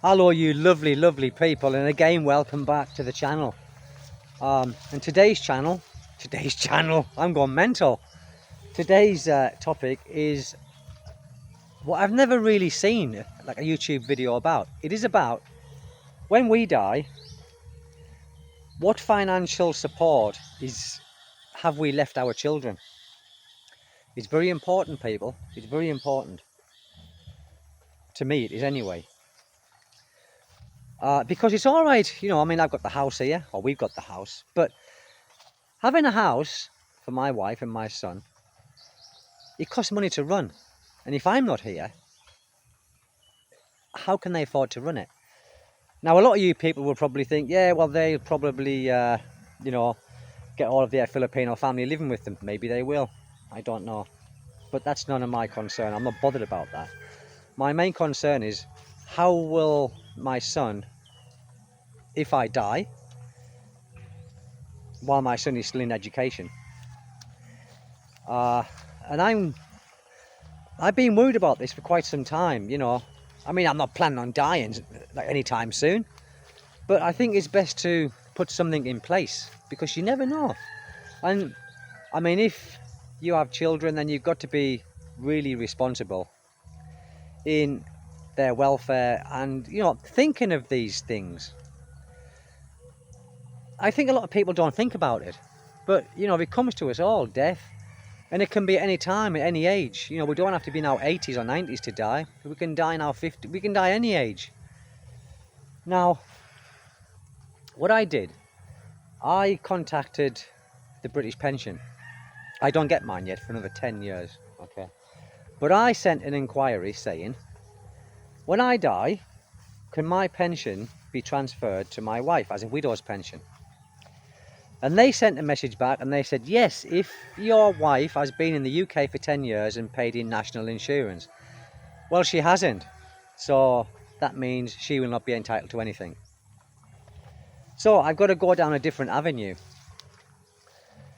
Hello you lovely people, and again welcome back to the channel. And today's channel, I'm going mental. Today's topic is what I've never really seen like a YouTube video about. It is about when we die, what financial support have we left our children? It's very important, people. It's very important. To me it is anyway. Because it's all right, I mean, I've got the house here, or we've got the house, but having a house for my wife and my son, it costs money to run. And if I'm not here, how can they afford to run it? Now, a lot of you people will probably think, yeah, well, they'll probably, get all of their Filipino family living with them. Maybe they will. I don't know. But that's none of my concern. I'm not bothered about that. My main concern is, how will my son, if I die, while my son is still in education? And I've been worried about this for quite some time, I mean, I'm not planning on dying like anytime soon, but I think it's best to put something in place, because you never know. And I mean, if you have children, then you've got to be really responsible in their welfare and, thinking of these things. I think a lot of people don't think about it, but, it comes to us all, death. And it can be at any time, at any age. We don't have to be in our 80s or 90s to die. We can die in our 50s. We can die any age. Now, what I did, I contacted the British pension. I don't get mine yet for another 10 years, okay? But I sent an inquiry saying, when I die, can my pension be transferred to my wife as a widow's pension? And they sent a message back and they said, yes, if your wife has been in the UK for 10 years and paid in national insurance. Well, she hasn't. So that means she will not be entitled to anything. So I've got to go down a different avenue.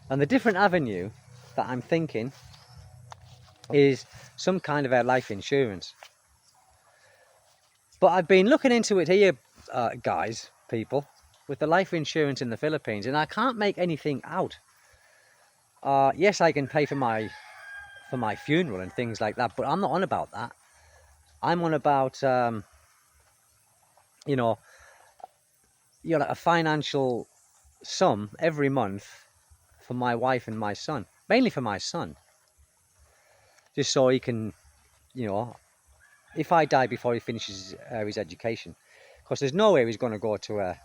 And the different avenue that I'm thinking is some kind of a life insurance. But I've been looking into it here, guys, people, with the life insurance in the Philippines, and I can't make anything out. Yes, I can pay for my funeral and things like that, but I'm not on about that. I'm on about, like a financial sum every month for my wife and my son, mainly for my son, just so he can, if I die before he finishes his education, because there's no way he's going to go to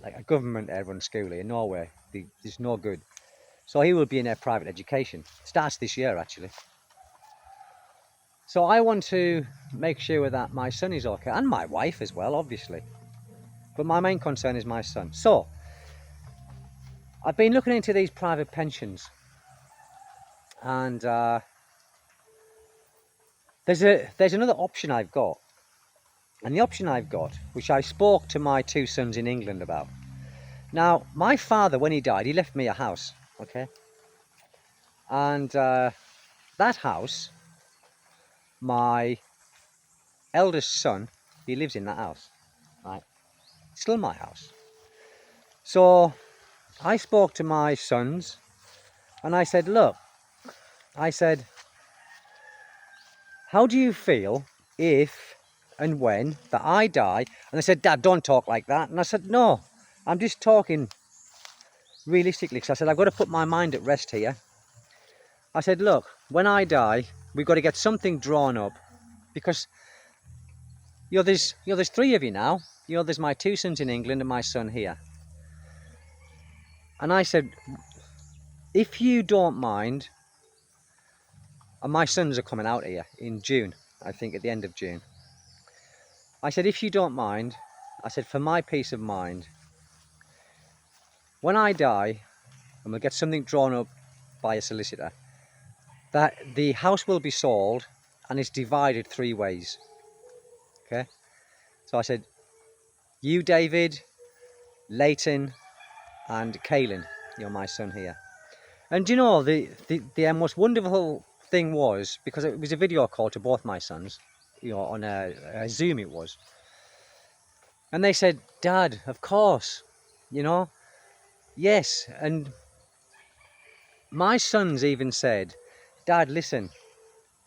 like a government run school here. No way. There's no good. So he will be in a private education. Starts this year, actually. So I want to make sure that my son is okay, and my wife as well, obviously. But my main concern is my son. So I've been looking into these private pensions, and there's another option I've got. And the option I've got, which I spoke to my two sons in England about. Now, my father, when he died, he left me a house, okay? And that house, my eldest son, he lives in that house, right? It's still my house. So I spoke to my sons and I said, look, how do you feel if and when that I die? And they said, Dad, don't talk like that. And I said, no, I'm just talking realistically, because I said, I've got to put my mind at rest here. I said, look, when I die, we've got to get something drawn up, because there's three of you now. There's my two sons in England and my son here. And I said, if you don't mind, and my sons are coming out here in June, I think at the end of June. I said, if you don't mind, I said, for my peace of mind, when I die, and we'll get something drawn up by a solicitor, that the house will be sold and it's divided three ways. Okay? So I said, you, David, Leighton, and Kaylin, my son here. And the most wonderful thing was, because it was a video call to both my sons, on a Zoom it was. And they said, Dad, of course, you know, yes. And my sons even said, Dad, listen,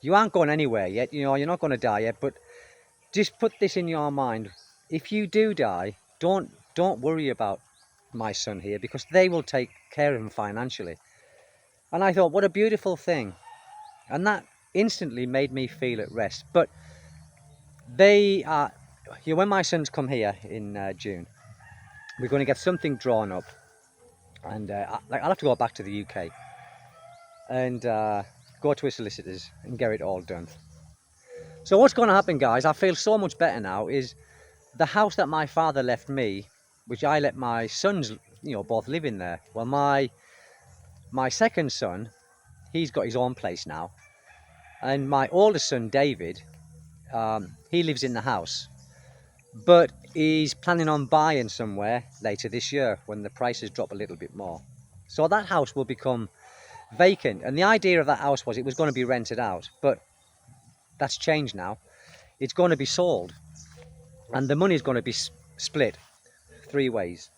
you aren't going anywhere yet, you know, you're not going to die yet, but just put this in your mind. If you do die, don't worry about my son here, because they will take care of him financially. And I thought, what a beautiful thing. And that instantly made me feel at rest. But they are, you know, when my sons come here in June, we're going to get something drawn up, and I'll have to go back to the UK and go to a solicitor's and get it all done. So what's going to happen, guys, I feel so much better now, is the house that my father left me, which I let my sons, you know, both live in there. Well, my second son, he's got his own place now, and my oldest son, David, he lives in the house, but he's planning on buying somewhere later this year when the prices drop a little bit more. So that house will become vacant, and the idea of that house was it was going to be rented out, but that's changed now. It's going to be sold, and the money is going to be split 3 ways.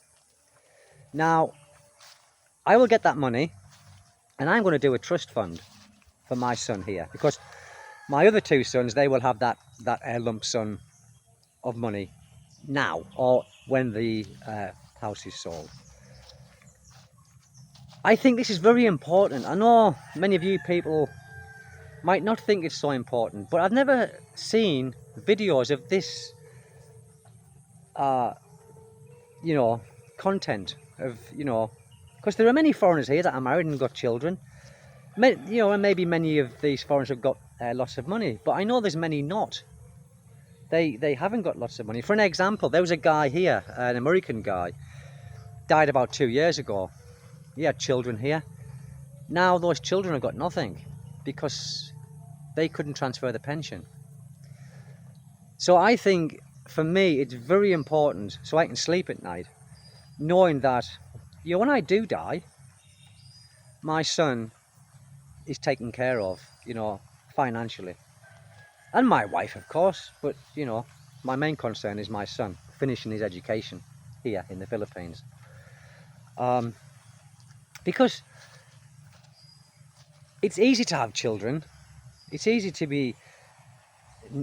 Now, I will get that money, and I'm going to do a trust fund for my son here, because my other 2 sons, they will have that lump sum of money now, or when the house is sold. I think this is very important. I know many of you people might not think it's so important, but I've never seen videos of this you know, content of, you know, because there are many foreigners here that are married and got children, you know, and maybe many of these foreigners have got lots of money, but I know there's many not. They haven't got lots of money. For an example, there was a guy here, an American guy, died about 2 years ago. He had children here. Now those children have got nothing because they couldn't transfer the pension. So I think for me it's very important, so I can sleep at night knowing that, you know, when I do die, my son is taken care of, you know, financially. And my wife, of course, but, you know, my main concern is my son finishing his education here in the Philippines. Because it's easy to have children. It's easy to be,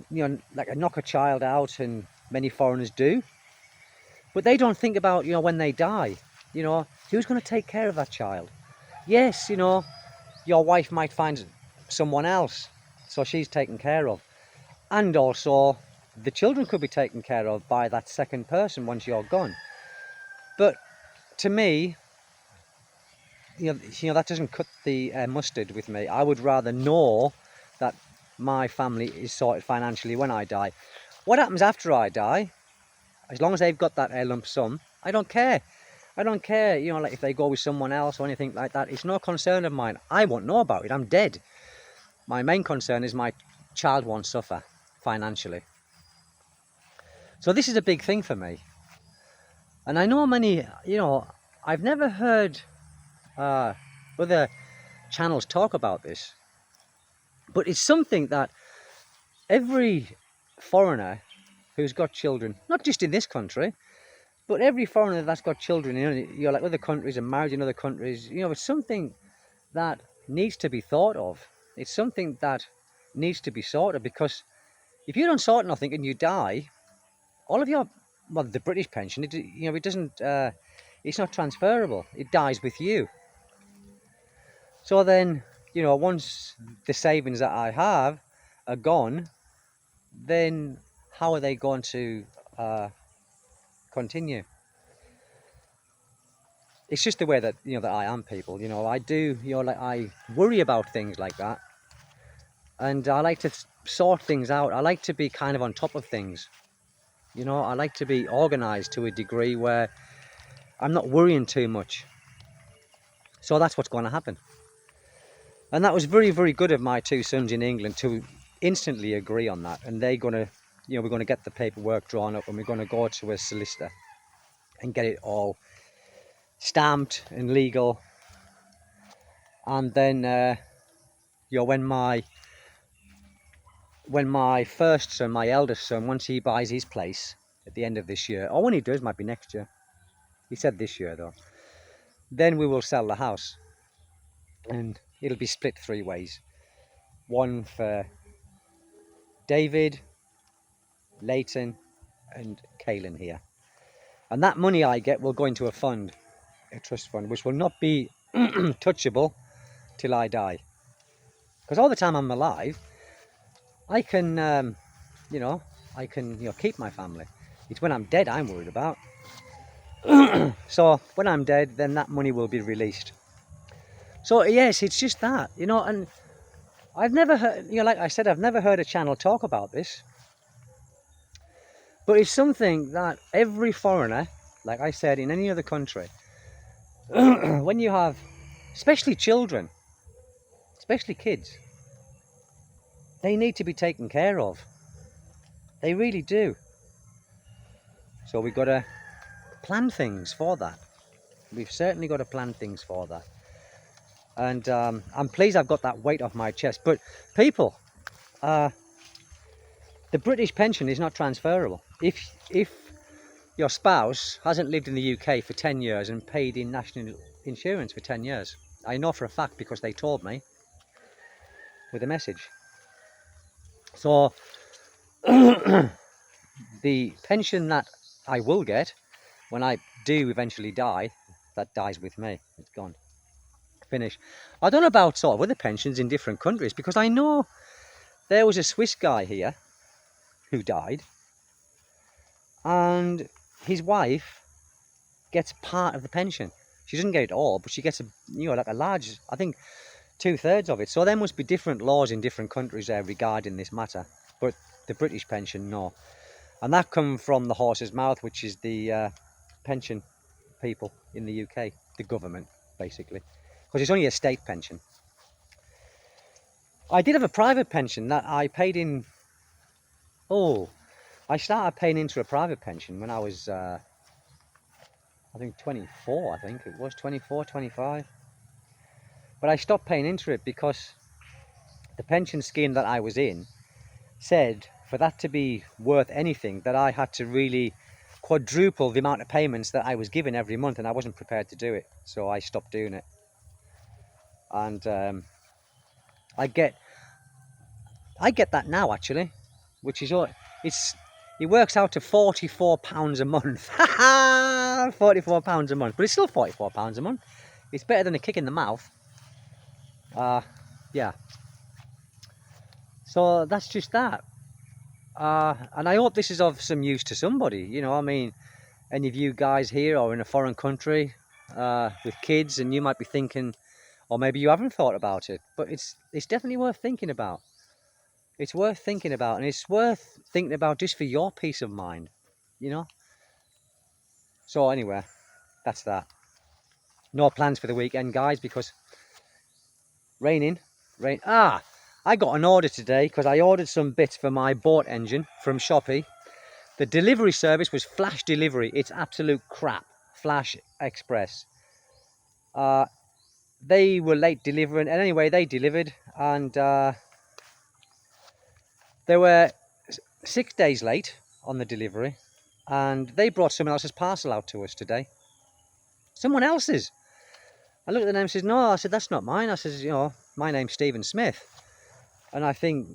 you know, like knock a child out, and many foreigners do. But they don't think about, you know, when they die, you know, who's going to take care of that child? Yes, you know, your wife might find someone else, so she's taken care of. And also, the children could be taken care of by that second person once you're gone. But to me, you know, that doesn't cut the mustard with me. I would rather know that my family is sorted financially when I die. What happens after I die, as long as they've got that lump sum, I don't care. I don't care, you know, like if they go with someone else or anything like that. It's no concern of mine. I won't know about it. I'm dead. My main concern is my child won't suffer financially. So this is a big thing for me. And I know many, you know, I've never heard other channels talk about this, but it's something that every foreigner who's got children, not just in this country, but every foreigner that's got children, you know, like other countries and married in other countries, you know, it's something that needs to be thought of. It's something that needs to be sorted, because if you don't sort nothing and you die, all of your, well, the British pension, you know, it doesn't, it's not transferable. It dies with you. So then, you know, once the savings that I have are gone, then how are they going to continue? It's just the way that, you know, that I am, people. You know, I do, you know, like I worry about things like that, and I like to sort things out. I like to be kind of on top of things. You know, I like to be organized to a degree where I'm not worrying too much. So that's what's going to happen. And that was very, very good of my 2 sons in England to instantly agree on that. And they're going to, you know, we're going to get the paperwork drawn up, and we're going to go to a solicitor and get it all stamped and legal. And then, you know, when my first son, my eldest son, once he buys his place at the end of this year, or when he does, might be next year. He said this year though. Then we will sell the house, and it'll be split 3 ways. One for David, Leighton, and Kaylin here. And that money I get will go into a fund, a trust fund, which will not be touchable till I die. Because all the time I'm alive, I can, keep my family. It's when I'm dead I'm worried about. So when I'm dead, then that money will be released. So yes, it's just that, and I've never heard, like I said, I've never heard a channel talk about this. But it's something that every foreigner, like I said, in any other country, when you have, especially children, especially kids, they need to be taken care of. They really do. So we've got to plan things for that. We've certainly got to plan things for that. And I'm pleased I've got that weight off my chest. But people, the British pension is not transferable. If your spouse hasn't lived in the UK for 10 years and paid in national insurance for 10 years, I know for a fact because they told me with a message. So the pension that I will get when I do eventually die, that dies with me. It's gone. Finish. I don't know about sort of other pensions in different countries, because I know there was a Swiss guy here who died, and his wife gets part of the pension. She doesn't get it all, but she gets like a large, I think 2/3 of it. So there must be different laws in different countries there regarding this matter. But the British pension, no. And that comes from the horse's mouth, which is the pension people in the UK, the government, basically. Because it's only a state pension. I did have a private pension that I paid in. I started paying into a private pension when I was, I think 24, I think it was 24, 25. But I stopped paying into it because the pension scheme that I was in said for that to be worth anything, that I had to really quadruple the amount of payments that I was given every month, and I wasn't prepared to do it. So I stopped doing it. And I get that now, actually, which is all. It works out to £44 a month. £44 a month, but it's still £44 a month. It's better than a kick in the mouth. Yeah. So that's just that. And I hope this is of some use to somebody. I mean, any of you guys here or in a foreign country with kids, and you might be thinking, or maybe you haven't thought about it, but it's definitely worth thinking about. It's worth thinking about, and it's worth thinking about just for your peace of mind, So anyway, that's that. No plans for the weekend, guys, because rain. I got an order today because I ordered some bits for my boat engine from Shopee. The delivery service was Flash Delivery. It's absolute crap. Flash Express. They were late delivering, and anyway, they delivered, and they were 6 days late on the delivery, and they brought someone else's parcel out to us today. Someone else's. I looked at the name and says, no, I said, that's not mine. I says, my name's Stephen Smith. And I think,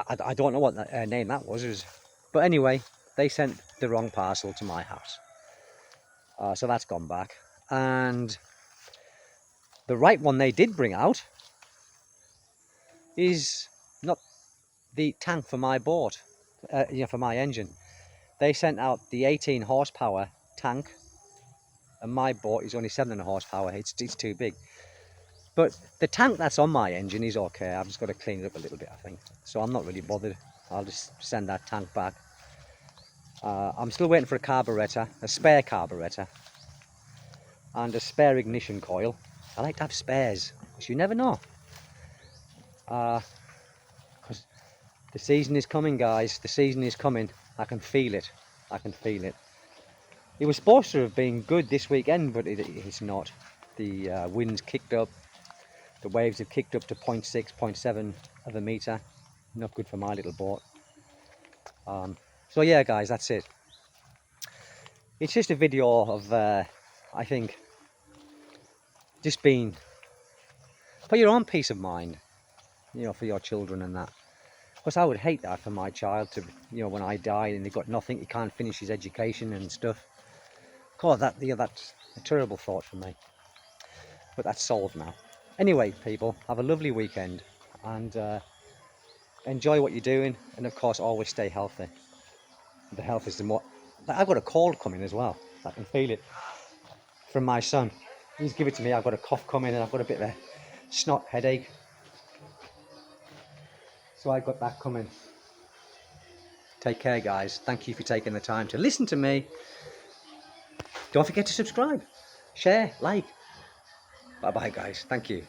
I don't know what name that was. But anyway, they sent the wrong parcel to my house. So that's gone back. And the right one they did bring out is not the tank for my boat, for my engine. They sent out the 18 horsepower tank, and my boat is only 7 horsepower. It's too big. But the tank that's on my engine is okay. I've just got to clean it up a little bit, I think. So I'm not really bothered. I'll just send that tank back. I'm still waiting for a carburetor, a spare carburetor, and a spare ignition coil. I like to have spares, because you never know. Because the season is coming, guys. The season is coming. I can feel it. I can feel it. It was supposed to have been good this weekend, but it's not. The wind's kicked up. The waves have kicked up to 0.6, 0.7 of a metre. Not good for my little boat. So yeah, guys, that's it. it's just a video of, I think, just being for your own peace of mind, you know, for your children and that. Because I would hate that for my child to, you know, when I die and they've got nothing, he can't finish his education and stuff. God, that, you know, that's a terrible thought for me. But that's solved now. Anyway, people, have a lovely weekend and enjoy what you're doing, and of course, always stay healthy. The health is the more. I've got a cold coming as well. I can feel it from my son. He's given it to me. I've got a cough coming, and I've got a bit of a snot headache. So I've got that coming. Take care, guys. Thank you for taking the time to listen to me. Don't forget to subscribe, share, like. Bye bye, guys. Thank you.